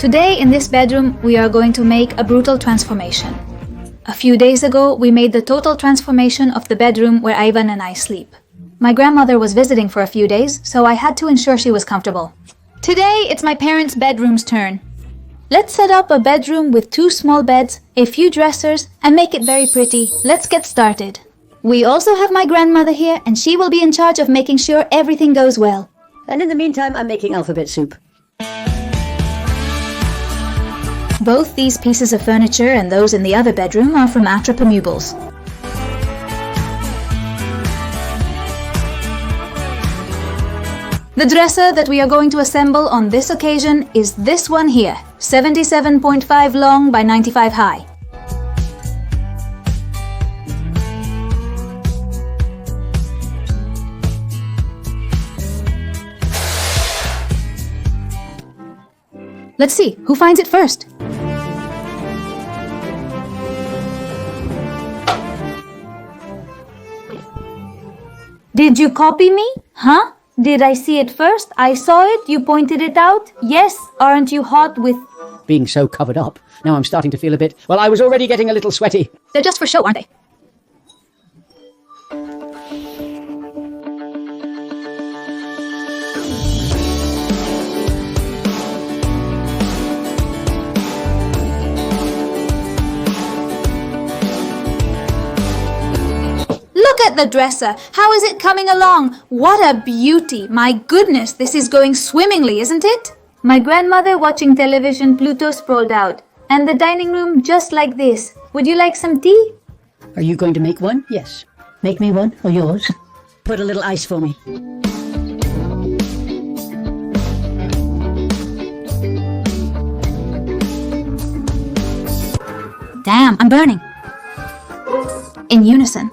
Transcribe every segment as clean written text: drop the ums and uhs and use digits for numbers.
Today in this bedroom, we are going to make a brutal transformation. A few days ago, we made the total transformation of the bedroom where Ivan and I sleep. My grandmother was visiting for a few days, so I had to ensure she was comfortable. Today, it's my parents' bedroom's turn. Let's set up a bedroom with 2 small beds, a few dressers, and make it very pretty. Let's get started. We also have my grandmother here, and she will be in charge of making sure everything goes well. And in the meantime, I'm making alphabet soup. Both these pieces of furniture and those in the other bedroom are from Atrapamuebles. The dresser that we are going to assemble on this occasion is this one here, 77.5 long by 95 high. Let's see, who finds it first? Did you copy me? Huh? Did I see it first? I saw it, you pointed it out? Yes, aren't you hot with... Being so covered up, now I'm starting to feel a bit... Well, I was already getting a little sweaty. They're just for show, aren't they? Look at the dresser. How is it coming along? What a beauty. My goodness, this is going swimmingly, isn't it? My grandmother watching television, Pluto sprawled out. And the dining room just like this. Would you like some tea? Are you going to make one? Yes. Make me one, or yours. Put a little ice for me. Damn, I'm burning. In unison.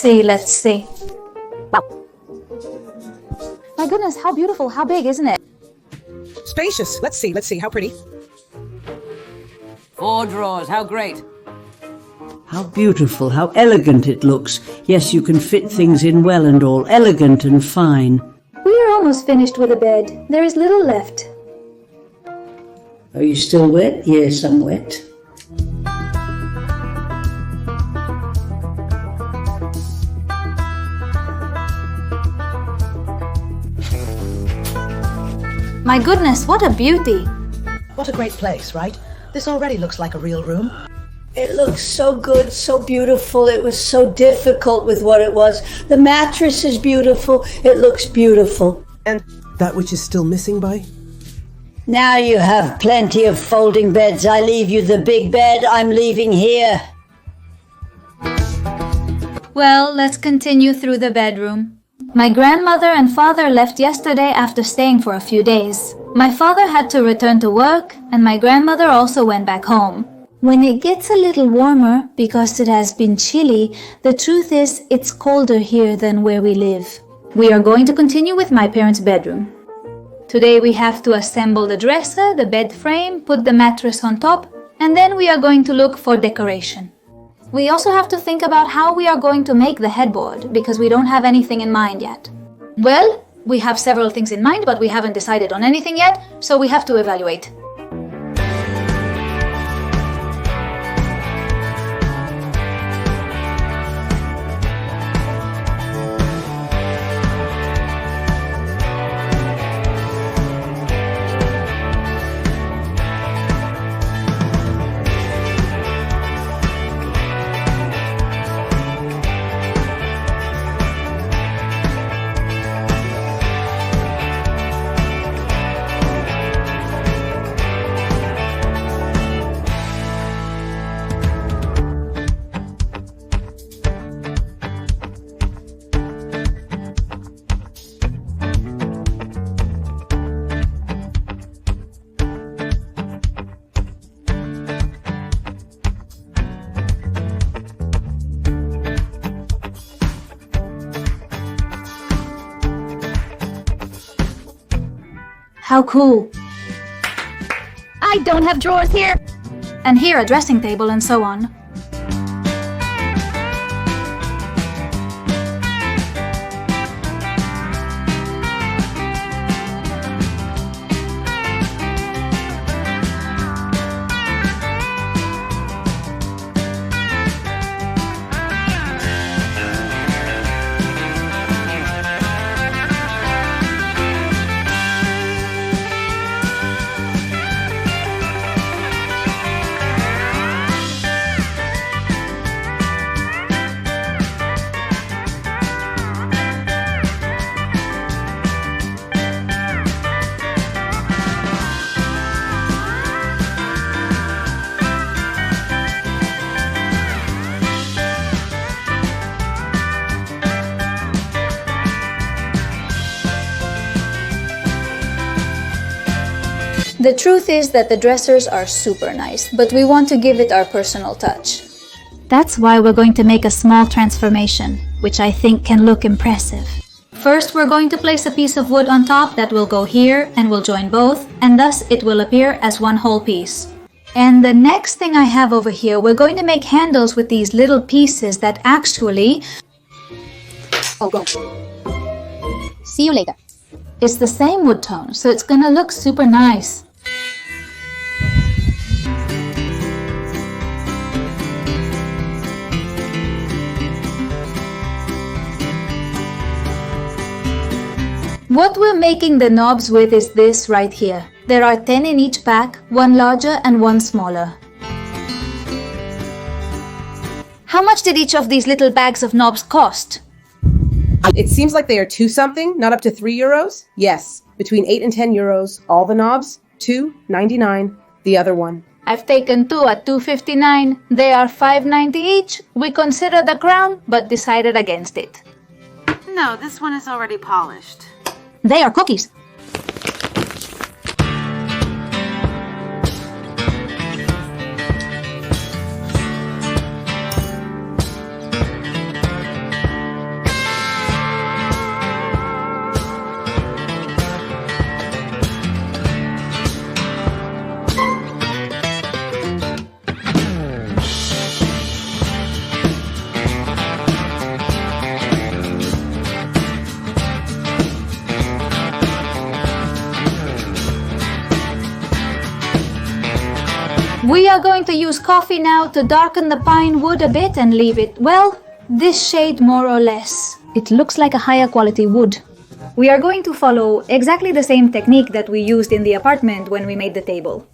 Let's see. Wow. My goodness, how beautiful, how big, isn't it? Spacious. Let's see, how pretty. 4 drawers, how great. How beautiful, how elegant it looks. Yes, you can fit things in well and all, elegant and fine. We are almost finished with the bed. There is little left. Are you still wet? Yes, I'm wet. My goodness, what a beauty. What a great place, right? This already looks like a real room. It looks so good, so beautiful. It was so difficult with what it was. The mattress is beautiful. It looks beautiful. And that which is still missing by? Now you have plenty of folding beds. I leave you the big bed. I'm leaving here. Well, let's continue through the bedroom. My grandmother and father left yesterday after staying for a few days. My father had to return to work, and my grandmother also went back home. When it gets a little warmer, because it has been chilly, the truth is it's colder here than where we live. We are going to continue with my parents' bedroom. Today we have to assemble the dresser, the bed frame, put the mattress on top, and then we are going to look for decoration. We also have to think about how we are going to make the headboard, because we don't have anything in mind yet. Well, we have several things in mind, but we haven't decided on anything yet, so we have to evaluate. How cool. I don't have drawers here. And here a dressing table and so on. The truth is that the dressers are super nice, but we want to give it our personal touch. That's why we're going to make a small transformation, which I think can look impressive. First, we're going to place a piece of wood on top that will go here and will join both, and thus it will appear as one whole piece. And the next thing I have over here, we're going to make handles with these little pieces that actually... Oh, go. See you later. It's the same wood tone, so it's gonna look super nice. What we're making the knobs with is this right here. There are 10 in each pack, one larger and one smaller. How much did each of these little bags of knobs cost? It seems like they are 2 something, not up to 3 euros. Yes, between 8 and 10 euros, all the knobs, 2.99, the other one. I've taken 2 at 2.59. They are 5.90 each. We considered the crown, but decided against it. No, this one is already polished. They are cookies. We are going to use coffee now to darken the pine wood a bit and leave it, well, this shade more or less. It looks like a higher quality wood. We are going to follow exactly the same technique that we used in the apartment when we made the table.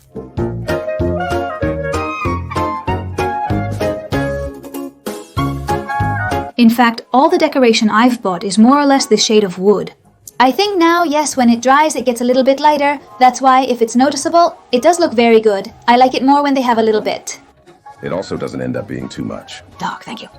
In fact, all the decoration I've bought is more or less this shade of wood. I think now, yes, when it dries, it gets a little bit lighter. That's why, if it's noticeable, it does look very good. I like it more when they have a little bit. It also doesn't end up being too much. Dog, thank you.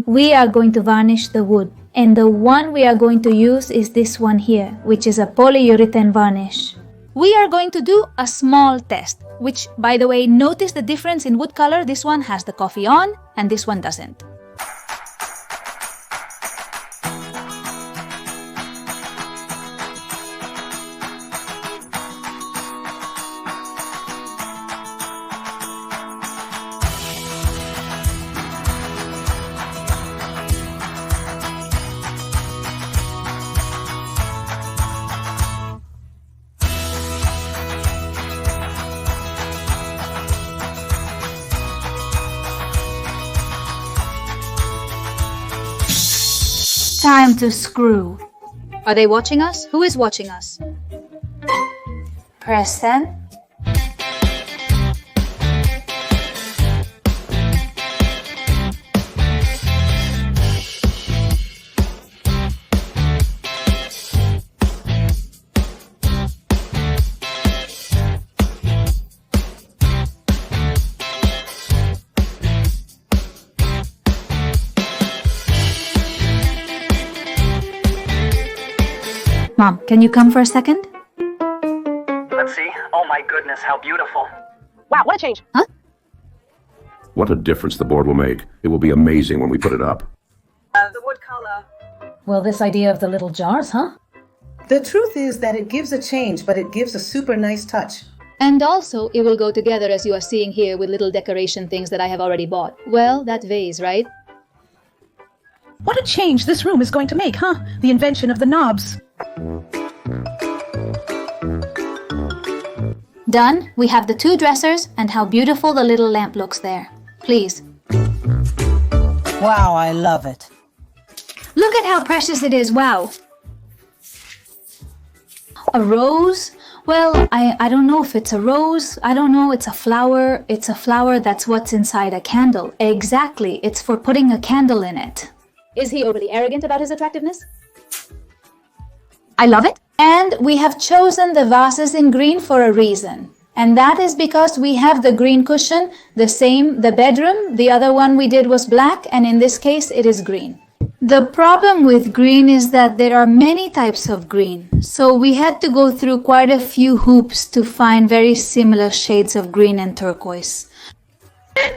We are going to varnish the wood, and the one we are going to use is this one here, which is a polyurethane varnish. We are going to do a small test, which, by the way, notice the difference in wood color. This one has the coffee on and this one doesn't. Time to screw. Are they watching us? Who is watching us? Press send. Mom, can you come for a second? Let's see. Oh my goodness, how beautiful. Wow, what a change. Huh? What a difference the board will make. It will be amazing when we put it up. The wood color. Well, this idea of the little jars, huh? The truth is that it gives a change, but it gives a super nice touch. And also, it will go together as you are seeing here with little decoration things that I have already bought. Well, that vase, right? What a change this room is going to make, huh? The invention of the knobs. Done. We have the 2 dressers and how beautiful the little lamp looks there. Please. Wow, I love it. Look at how precious it is. Wow. A rose? Well, I don't know if it's a rose. I don't know. It's a flower. It's a flower that's what's inside a candle. Exactly. It's for putting a candle in it. Is he overly arrogant about his attractiveness? I love it. And we have chosen the vases in green for a reason. And that is because we have the green cushion, the bedroom. The other one we did was black, and in this case it is green. The problem with green is that there are many types of green. So we had to go through quite a few hoops to find very similar shades of green and turquoise.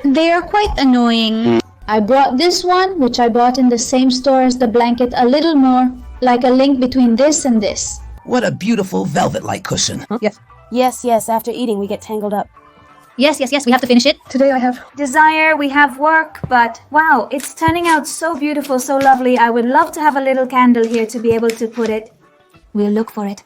They are quite annoying. I brought this one, which I bought in the same store as the blanket, a little more, like a link between this and this. What a beautiful velvet-like cushion. Yes. Yes, after eating we get tangled up. Yes, we have to finish it. Today I have... Desire, we have work, but wow, it's turning out so beautiful, so lovely. I would love to have a little candle here to be able to put it. We'll look for it.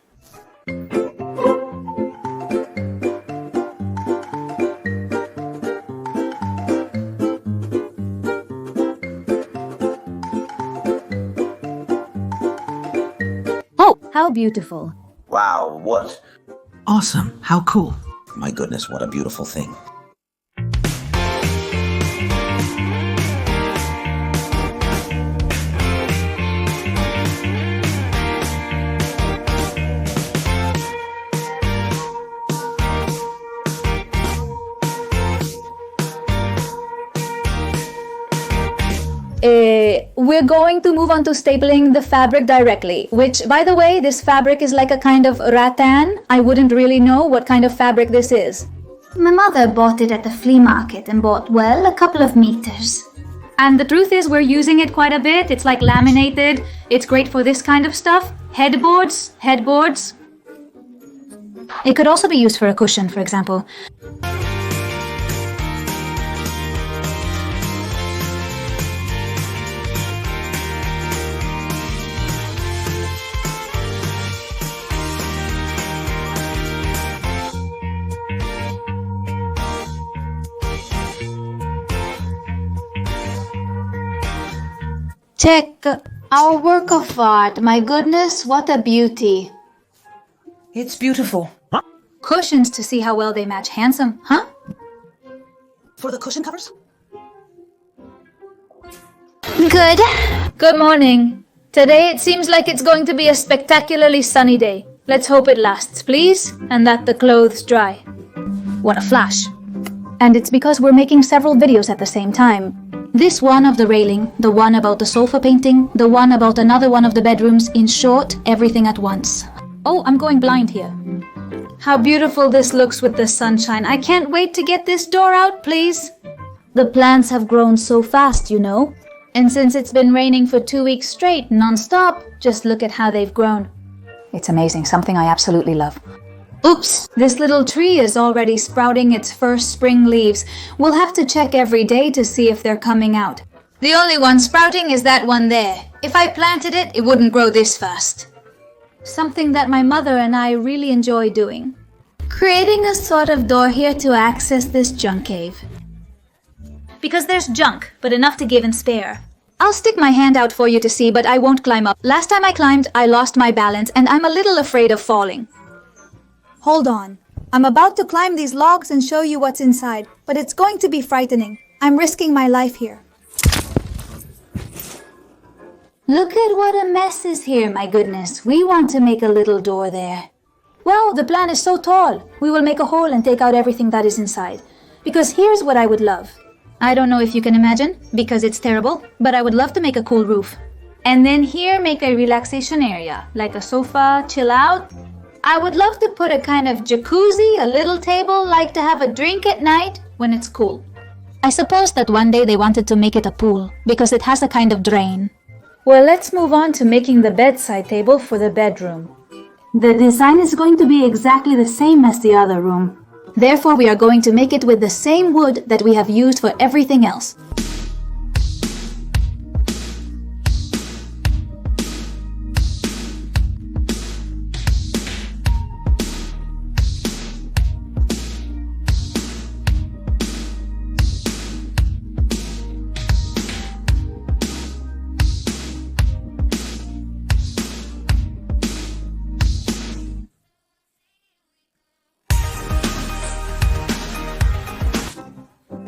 Oh, how beautiful. Wow, what? Awesome. How cool. My goodness, what a beautiful thing. We're going to move on to stapling the fabric directly, which, by the way, this fabric is like a kind of rattan. I wouldn't really know what kind of fabric this is. My mother bought it at the flea market and bought, well, a couple of meters. And the truth is we're using it quite a bit. It's like laminated. It's great for this kind of stuff. Headboards. It could also be used for a cushion, for example. Check our work of art. My goodness, what a beauty. It's beautiful. Cushions to see how well they match. Handsome, huh? For the cushion covers? Good morning. Today it seems like it's going to be a spectacularly sunny day. Let's hope it lasts, please, and that the clothes dry. What a flash. And it's because we're making several videos at the same time. This one of the railing, the one about the sofa painting, the one about another one of the bedrooms, in short, everything at once. Oh, I'm going blind here. How beautiful this looks with the sunshine. I can't wait to get this door out, please. The plants have grown so fast, you know. And since it's been raining for 2 weeks straight, non-stop, just look at how they've grown. It's amazing, something I absolutely love. Oops, this little tree is already sprouting its first spring leaves. We'll have to check every day to see if they're coming out. The only one sprouting is that one there. If I planted it, it wouldn't grow this fast. Something that my mother and I really enjoy doing. Creating a sort of door here to access this junk cave. Because there's junk, but enough to give and spare. I'll stick my hand out for you to see, but I won't climb up. Last time I climbed, I lost my balance, and I'm a little afraid of falling. Hold on. I'm about to climb these logs and show you what's inside, but it's going to be frightening. I'm risking my life here. Look at what a mess is here, my goodness. We want to make a little door there. Well, the plan is so tall. We will make a hole and take out everything that is inside. Because here's what I would love. I don't know if you can imagine, because it's terrible, but I would love to make a cool roof. And then here make a relaxation area, like a sofa, chill out. I would love to put a kind of jacuzzi, a little table, like to have a drink at night when it's cool. I suppose that one day they wanted to make it a pool, because it has a kind of drain. Well, let's move on to making the bedside table for the bedroom. The design is going to be exactly the same as the other room. Therefore, we are going to make it with the same wood that we have used for everything else.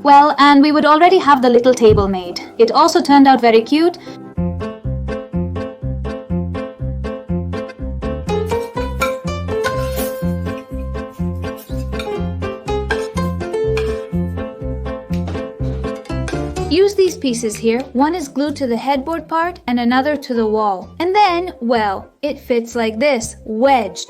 Well, and we would already have the little table made. It also turned out very cute. Use these pieces here. One is glued to the headboard part and another to the wall. And then, well, it fits like this, wedged.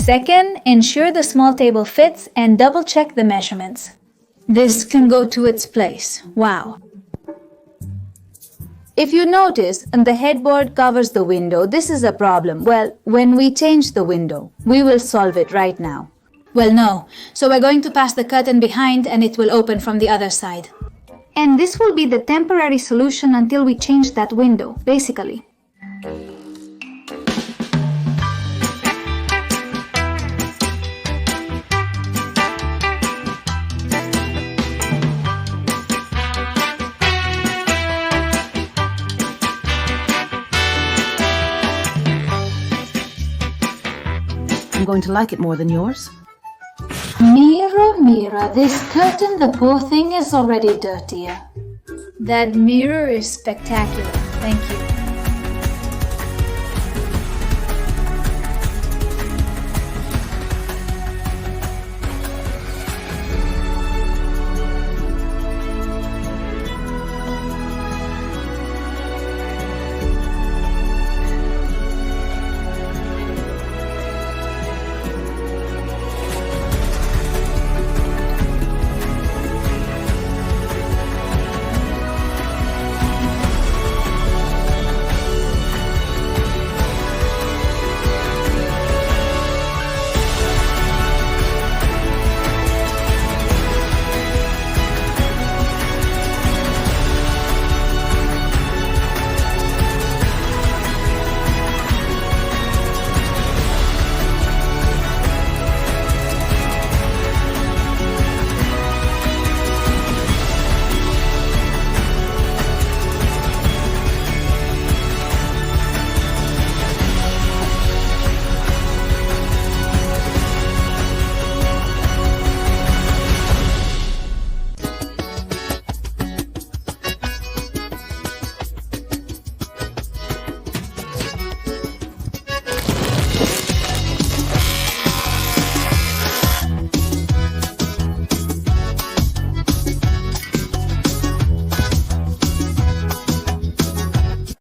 Second, ensure the small table fits and double check the measurements. This can go to its place. Wow. If you notice, the headboard covers the window. This is a problem. Well, when we change the window, we will solve it right now. Well, no. So we're going to pass the curtain behind and it will open from the other side. And this will be the temporary solution until we change that window, basically. I'm going to like it more than yours. Mirror, mirror, this curtain, the poor thing, is already dirtier. That mirror is spectacular. Thank you.